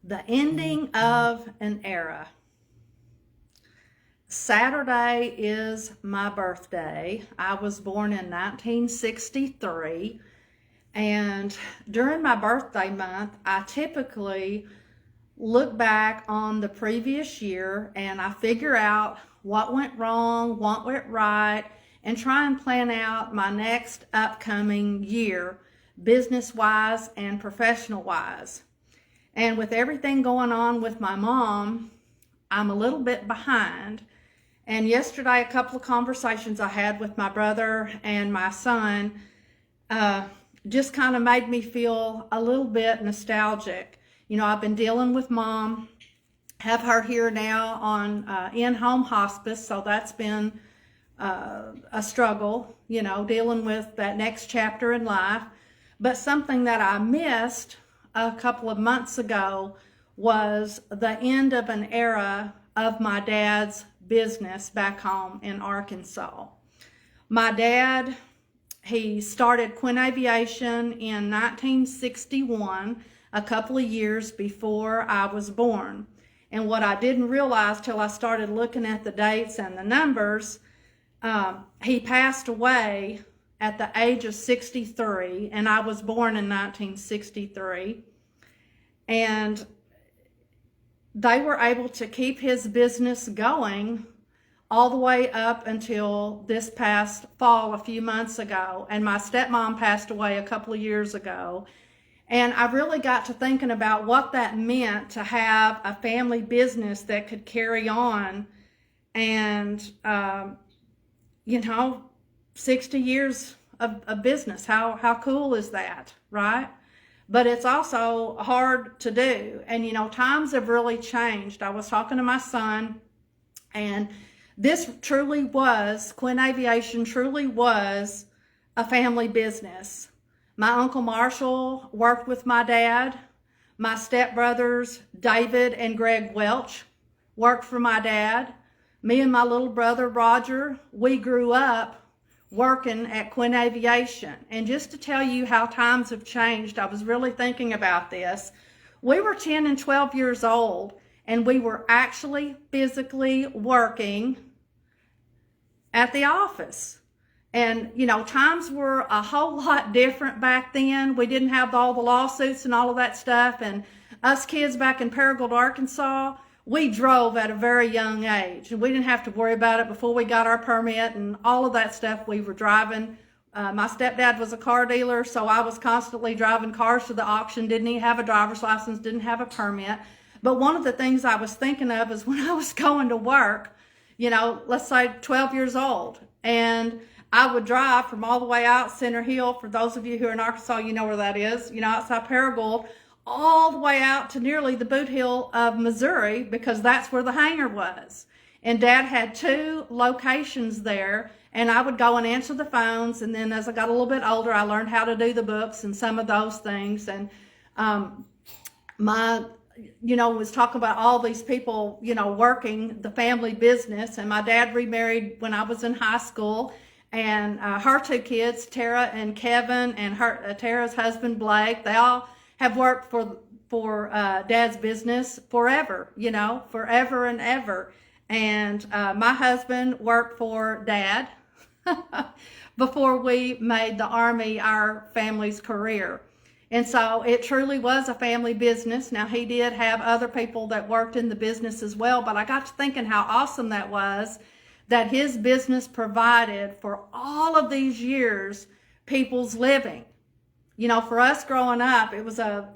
The ending of an era. Saturday is my birthday. I was born in 1963, and during my birthday month, I typically look back on the previous year and I figure out what went wrong, what went right, and try and plan out my next upcoming year, business-wise and professional-wise. And with everything going on with my mom, I'm a little bit behind. And yesterday, a couple of conversations I had with my brother and my son just kind of made me feel a little bit nostalgic. You know, I've been dealing with mom, have her here now on in-home hospice, so that's been a struggle, you know, dealing with that next chapter in life. But something that I missed a couple of months ago was the end of an era of my dad's business back home in Arkansas. My dad, he started Quinn Aviation in 1961, a couple of years before I was born. And what I didn't realize till I started looking at the dates and the numbers, he passed away at the age of 63, and I was born in 1963. And they were able to keep his business going all the way up until this past fall a few months ago. And my stepmom passed away a couple of years ago. And I really got to thinking about what that meant to have a family business that could carry on. And, you know, 60 years of business. How cool is that, right? But it's also hard to do. And, you know, times have really changed. I was talking to my son, and this truly was, Quinn Aviation truly was a family business. My Uncle Marshall worked with my dad. My stepbrothers, David and Greg Welch, worked for my dad. Me and my little brother, Roger, we grew up working at Quinn Aviation. And just to tell you how times have changed, I was really thinking about this. We were 10 and 12 years old, and we were actually physically working at the office. And, you know, times were a whole lot different back then. We didn't have all the lawsuits and all of that stuff. And us kids back in Paragould, Arkansas, we drove at a very young age, and we didn't have to worry about it before we got our permit and all of that stuff. We were driving. My stepdad was a car dealer, so I was constantly driving cars to the auction. Didn't even have a driver's license, didn't have a permit. But one of the things I was thinking of is when I was going to work, you know, let's say 12 years old, and I would drive from all the way out Center Hill. For those of you who are in Arkansas, you know where that is, you know, outside Paragould, all the way out to nearly the boot hill of Missouri, because that's where the hangar was. And Dad had 2 locations there, and I would go and answer the phones. And then as I got a little bit older, I learned how to do the books and some of those things. And was talking about all these people, you know, working the family business. And my dad remarried when I was in high school. And her 2 kids, Tara and Kevin, and Tara's husband, Blake, they all have worked for Dad's business forever, you know, forever and ever. And my husband worked for Dad before we made the Army our family's career. And so it truly was a family business. Now, he did have other people that worked in the business as well, but I got to thinking how awesome that was, that his business provided for all of these years people's living. You know, for us growing up, it was a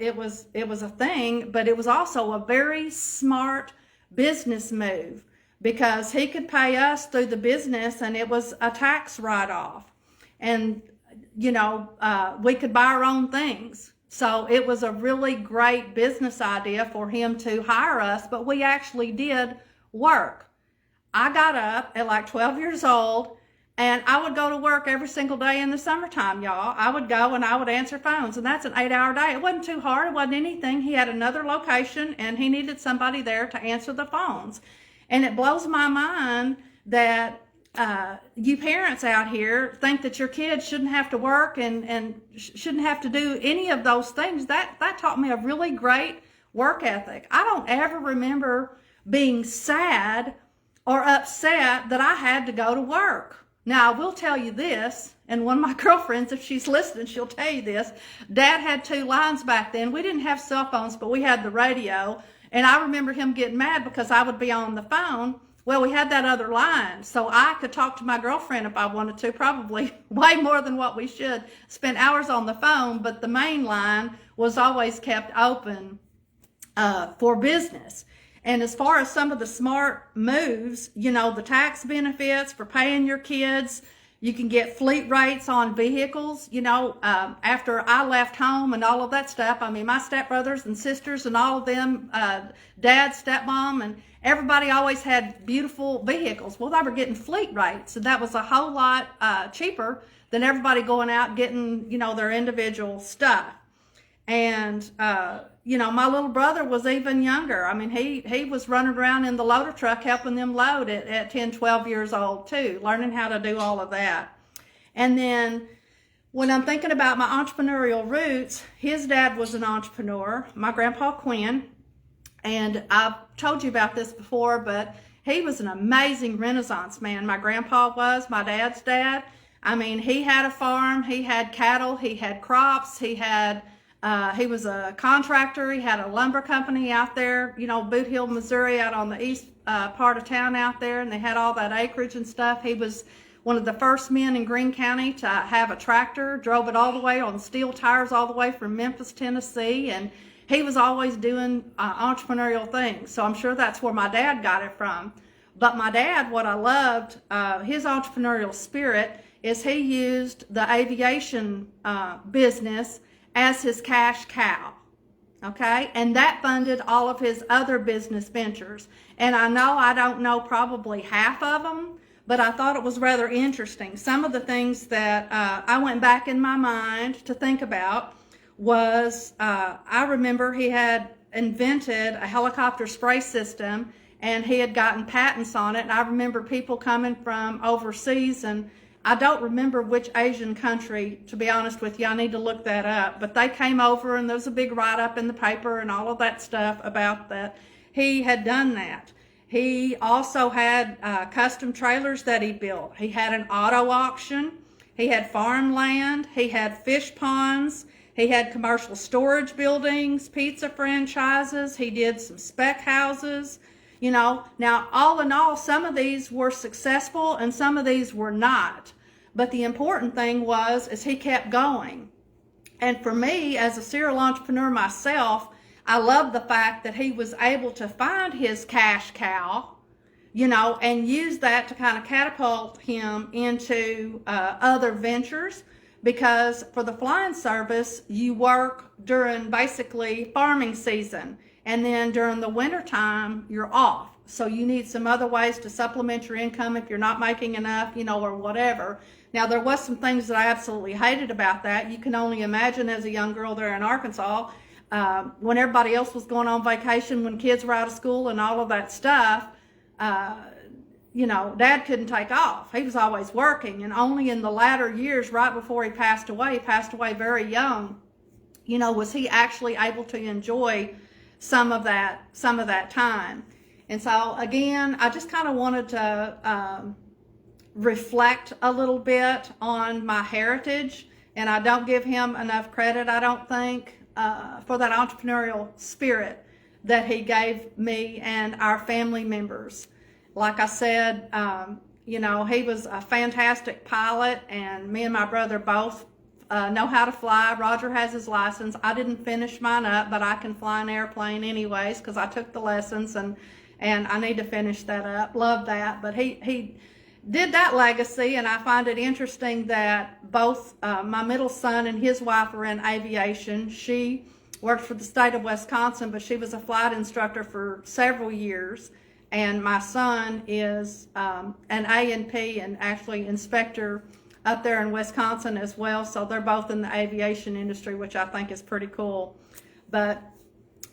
thing, but it was also a very smart business move, because he could pay us through the business, and it was a tax write-off. And, you know, we could buy our own things. So it was a really great business idea for him to hire us, but we actually did work. I got up at like 12 years old, and I would go to work every single day in the summertime, y'all. I would go and I would answer phones, and that's an 8-hour day. It wasn't too hard. It wasn't anything. He had another location, and he needed somebody there to answer the phones. And it blows my mind that you parents out here think that your kids shouldn't have to work and shouldn't have to do any of those things. That taught me a really great work ethic. I don't ever remember being sad or upset that I had to go to work. Now, I will tell you this, and one of my girlfriends, if she's listening, she'll tell you this. Dad had 2 lines back then. We didn't have cell phones, but we had the radio. And I remember him getting mad because I would be on the phone. Well, we had that other line, so I could talk to my girlfriend if I wanted to, probably way more than what we should. Spent hours on the phone, but the main line was always kept open for business. And as far as some of the smart moves, you know, the tax benefits for paying your kids, you can get fleet rates on vehicles. You know, after I left home and all of that stuff, I mean, my stepbrothers and sisters and all of them, dad, stepmom, and everybody always had beautiful vehicles. Well, they were getting fleet rates, and that was a whole lot cheaper than everybody going out and getting, you know, their individual stuff. And, you know, my little brother was even younger. I mean, he was running around in the loader truck helping them load it at 10, 12 years old too, learning how to do all of that. And then when I'm thinking about my entrepreneurial roots, his dad was an entrepreneur, my grandpa Quinn. And I've told you about this before, but he was an amazing Renaissance man. My grandpa was, my dad's dad. I mean, he had a farm, he had cattle, he had crops, he was a contractor. He had a lumber company out there, you know, Boot Hill, Missouri, out on the east part of town out there, and they had all that acreage and stuff. He was one of the first men in Greene County to have a tractor, drove it all the way on steel tires all the way from Memphis, Tennessee, and he was always doing entrepreneurial things. So I'm sure that's where my dad got it from. But my dad, what I loved, his entrepreneurial spirit, is he used the aviation business as his cash cow, okay? And that funded all of his other business ventures. And I don't know probably half of them, but I thought it was rather interesting. Some of the things that I went back in my mind to think about was, I remember he had invented a helicopter spray system, and he had gotten patents on it. And I remember people coming from overseas, and I don't remember which Asian country, to be honest with you. I need to look that up. But they came over, and there was a big write-up in the paper and all of that stuff about that. He had done that. He also had custom trailers that he built. He had an auto auction. He had farmland. He had fish ponds. He had commercial storage buildings, pizza franchises. He did some spec houses. You know, now all in all, some of these were successful and some of these were not. But the important thing is he kept going. And for me, as a serial entrepreneur myself, I love the fact that he was able to find his cash cow, you know, and use that to kind of catapult him into other ventures. Because for the flying service, you work during basically farming season. And then during the winter time, you're off. So you need some other ways to supplement your income if you're not making enough, you know, or whatever. Now, there was some things that I absolutely hated about that. You can only imagine as a young girl there in Arkansas, when everybody else was going on vacation, when kids were out of school and all of that stuff, you know, Dad couldn't take off. He was always working. And only in the latter years, right before he passed away very young, you know, was he actually able to enjoy some of that time. And so again, I just kind of wanted to reflect a little bit on my heritage, and I don't give him enough credit, I don't think, for that entrepreneurial spirit that he gave me and our family members. Like I said, you know, he was a fantastic pilot, and me and my brother both know how to fly. Roger has his license. I didn't finish mine up, but I can fly an airplane anyways because I took the lessons, and I need to finish that up. Love that. But he did that legacy, and I find it interesting that both my middle son and his wife are in aviation. She worked for the state of Wisconsin, but she was a flight instructor for several years. And my son is an A&P and actually inspector up there in Wisconsin as well. So they're both in the aviation industry, which I think is pretty cool. But,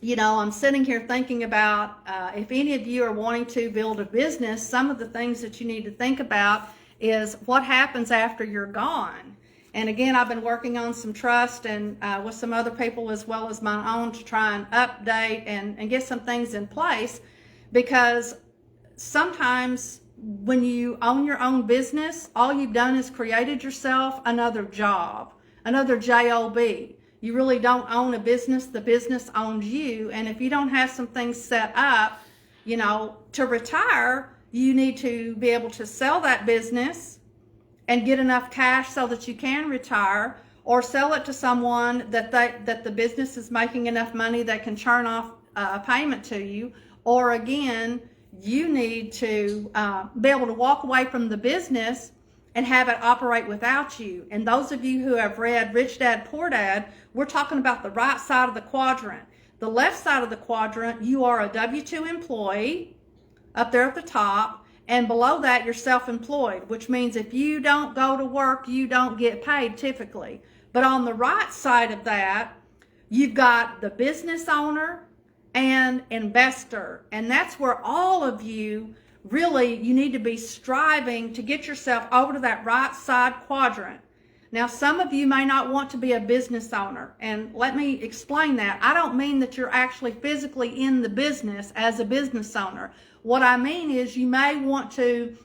you know, I'm sitting here thinking about if any of you are wanting to build a business, some of the things that you need to think about is what happens after you're gone. And again, I've been working on some trust and with some other people as well as my own to try and update and get some things in place, because sometimes when you own your own business, all you've done is created yourself another job, another job. You really don't own a business. The business owns you. And if you don't have some things set up, to retire, you need to be able to sell that business and get enough cash so that you can retire, or sell it to someone that the business is making enough money that can churn off a payment to you. Or again, you need to be able to walk away from the business and have it operate without you. And those of you who have read Rich Dad, Poor Dad, we're talking about the right side of the quadrant. The left side of the quadrant, you are a W-2 employee up there at the top, and below that, you're self-employed, which means if you don't go to work, you don't get paid typically. But on the right side of that, you've got the business owner and investor. And that's where all of you really, you need to be striving to get yourself over to that right side quadrant. Now, some of you may not want to be a business owner, and let me explain that. I don't mean that you're actually physically in the business as a business owner. What I mean is you may want to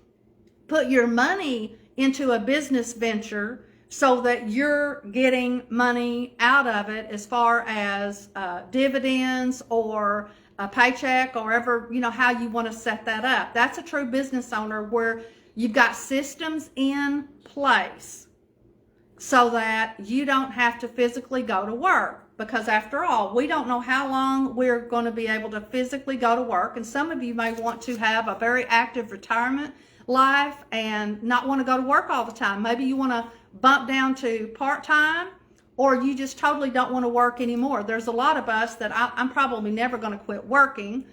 put your money into a business venture so that you're getting money out of it as far as dividends or a paycheck, or ever, how you want to set that up. That's a true business owner, where you've got systems in place so that you don't have to physically go to work. Because after all, we don't know how long we're going to be able to physically go to work. And some of you may want to have a very active retirement life and not want to go to work all the time. Maybe you want to bump down to part-time, or you just totally don't want to work anymore. There's a lot of us that I'm probably never going to quit working,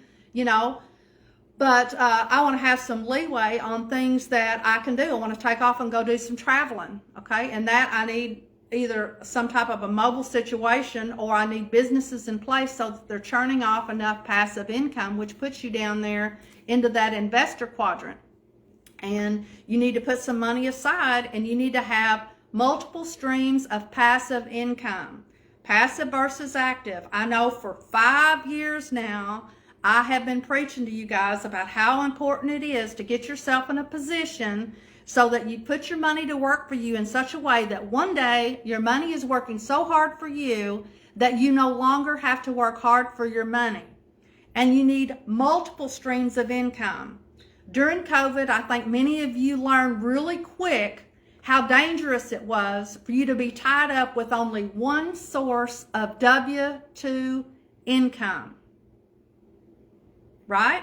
but I want to have some leeway on things that I can do. I want to take off and go do some traveling, okay? And that I need either some type of a mobile situation, or I need businesses in place so that they're churning off enough passive income, which puts you down there into that investor quadrant. And you need to put some money aside, and you need to have multiple streams of passive income. Passive versus active. I know for 5 years now, I have been preaching to you guys about how important it is to get yourself in a position so that you put your money to work for you in such a way that one day your money is working so hard for you that you no longer have to work hard for your money. And you need multiple streams of income. During COVID, I think many of you learned really quick how dangerous it was for you to be tied up with only one source of W-2 income. Right?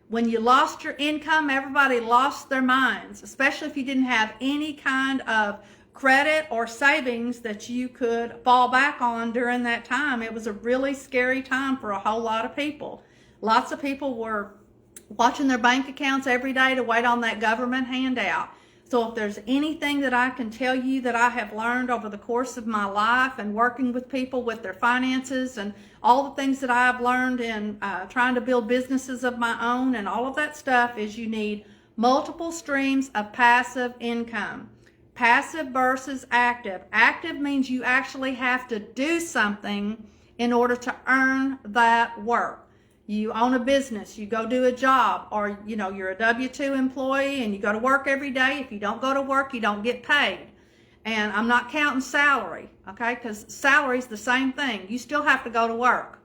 When you lost your income, everybody lost their minds, especially if you didn't have any kind of credit or savings that you could fall back on during that time. It was a really scary time for a whole lot of people. Lots of people were watching their bank accounts every day to wait on that government handout. So if there's anything that I can tell you that I have learned over the course of my life and working with people with their finances and all the things that I've learned in trying to build businesses of my own and all of that stuff, is you need multiple streams of passive income. Passive versus active. Active means you actually have to do something in order to earn that work. You own a business, you go do a job, or you're a W-2 employee and you go to work every day. If you don't go to work, you don't get paid. And I'm not counting salary, okay? Because salary is the same thing. You still have to go to work.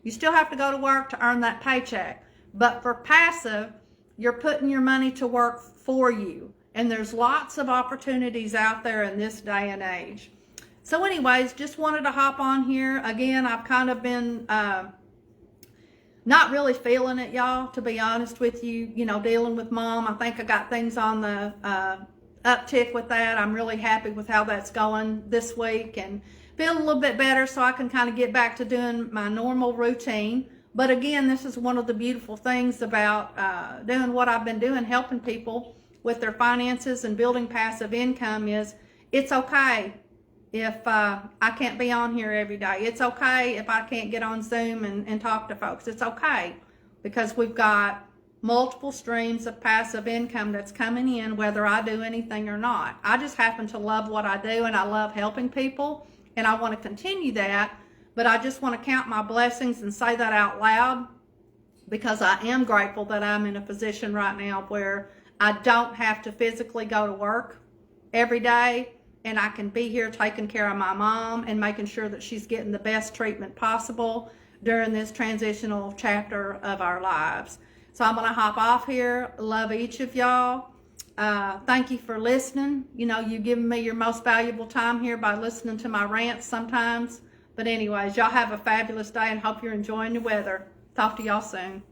You still have to go to work to earn that paycheck. But for passive, you're putting your money to work for you. And there's lots of opportunities out there in this day and age. So anyways, just wanted to hop on here. Again, I've kind of been not really feeling it, y'all, to be honest with you, dealing with mom. I think I got things on the uptick with that. I'm really happy with how that's going this week and feel a little bit better so I can kind of get back to doing my normal routine. But again, this is one of the beautiful things about doing what I've been doing, helping people with their finances and building passive income, is it's okay if I can't be on here every day. It's okay if I can't get on Zoom and talk to folks. It's okay, because we've got multiple streams of passive income that's coming in whether I do anything or not. I just happen to love what I do, and I love helping people, and I want to continue that. But I just want to count my blessings and say that out loud, because I am grateful that I'm in a position right now where I don't have to physically go to work every day, and I can be here taking care of my mom and making sure that she's getting the best treatment possible during this transitional chapter of our lives. So I'm going to hop off here. Love each of y'all. Thank you for listening. You know, you've given me your most valuable time here by listening to my rants sometimes. But anyways, y'all have a fabulous day and hope you're enjoying the weather. Talk to y'all soon.